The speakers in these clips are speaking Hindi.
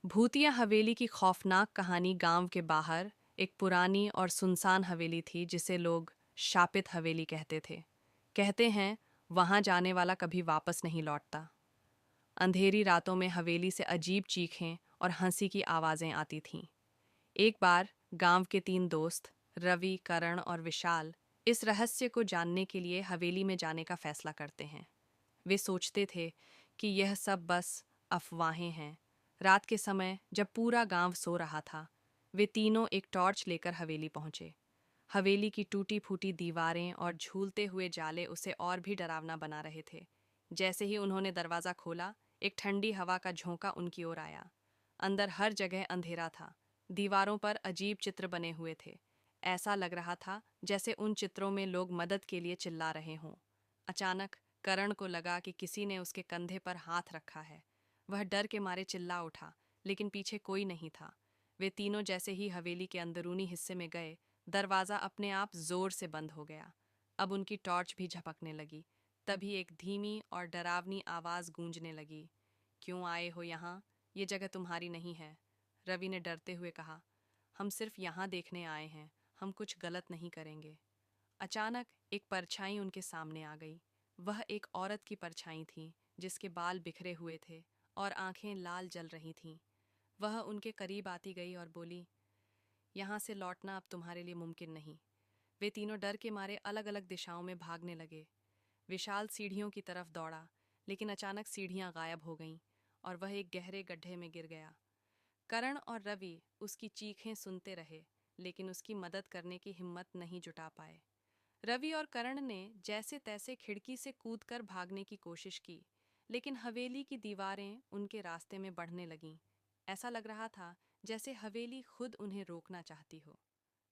भूतिया हवेली की खौफनाक कहानी गांव के बाहर एक पुरानी और सुनसान हवेली थी जिसे लोग शापित हवेली कहते थे। कहते हैं वहां जाने वाला कभी वापस नहीं लौटता। अंधेरी रातों में हवेली से अजीब चीखें और हंसी की आवाजें आती थीं। एक बार गांव के तीन दोस्त रवि, करण और विशाल इस रहस्य को जानने के लिए हवेली में जाने का फैसला करते हैं। वे सोचते थे कि यह सब बस अफवाहें हैं। रात के समय जब पूरा गांव सो रहा था, वे तीनों एक टॉर्च लेकर हवेली पहुंचे। हवेली की टूटी फूटी दीवारें और झूलते हुए जाले उसे और भी डरावना बना रहे थे। जैसे ही उन्होंने दरवाज़ा खोला, एक ठंडी हवा का झोंका उनकी ओर आया। अंदर हर जगह अंधेरा था। दीवारों पर अजीब चित्र बने हुए थे। ऐसा लग रहा था जैसे उन चित्रों में लोग मदद के लिए चिल्ला रहे हों। अचानक करण को लगा कि किसी ने उसके कंधे पर हाथ रखा है। वह डर के मारे चिल्ला उठा, लेकिन पीछे कोई नहीं था। वे तीनों जैसे ही हवेली के अंदरूनी हिस्से में गए, दरवाज़ा अपने आप जोर से बंद हो गया। अब उनकी टॉर्च भी झपकने लगी। तभी एक धीमी और डरावनी आवाज़ गूंजने लगी। क्यों आए हो यहाँ? ये जगह तुम्हारी नहीं है। रवि ने डरते हुए कहा। हम सिर्फ यहाँ देखने आए हैं, हम कुछ गलत नहीं करेंगे। अचानक एक परछाई उनके सामने आ गई। वह एक औरत की परछाई थी, जिसके बाल बिखरे हुए थे और आंखें लाल जल रही थीं। वह उनके करीब आती गई और बोली, यहाँ से लौटना अब तुम्हारे लिए मुमकिन नहीं। वे तीनों डर के मारे अलग अलग दिशाओं में भागने लगे। विशाल सीढ़ियों की तरफ दौड़ा, लेकिन अचानक सीढ़ियां गायब हो गईं और वह एक गहरे गड्ढे में गिर गया। करण और रवि उसकी चीखें सुनते रहे, लेकिन उसकी मदद करने की हिम्मत नहीं जुटा पाए। रवि और करण ने जैसे तैसे खिड़की से कूदकर भागने की कोशिश की, लेकिन हवेली की दीवारें उनके रास्ते में बढ़ने लगीं। ऐसा लग रहा था जैसे हवेली खुद उन्हें रोकना चाहती हो।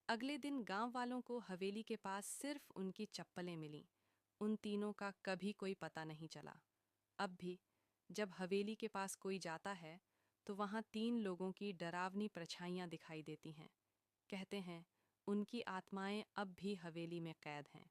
अगले दिन गांव वालों को हवेली के पास सिर्फ उनकी चप्पलें मिलीं। उन तीनों का कभी कोई पता नहीं चला। अब भी जब हवेली के पास कोई जाता है, तो वहां तीन लोगों की डरावनी परछाइयां दिखाई देती हैं। कहते हैं उनकी आत्माएं अब भी हवेली में कैद हैं।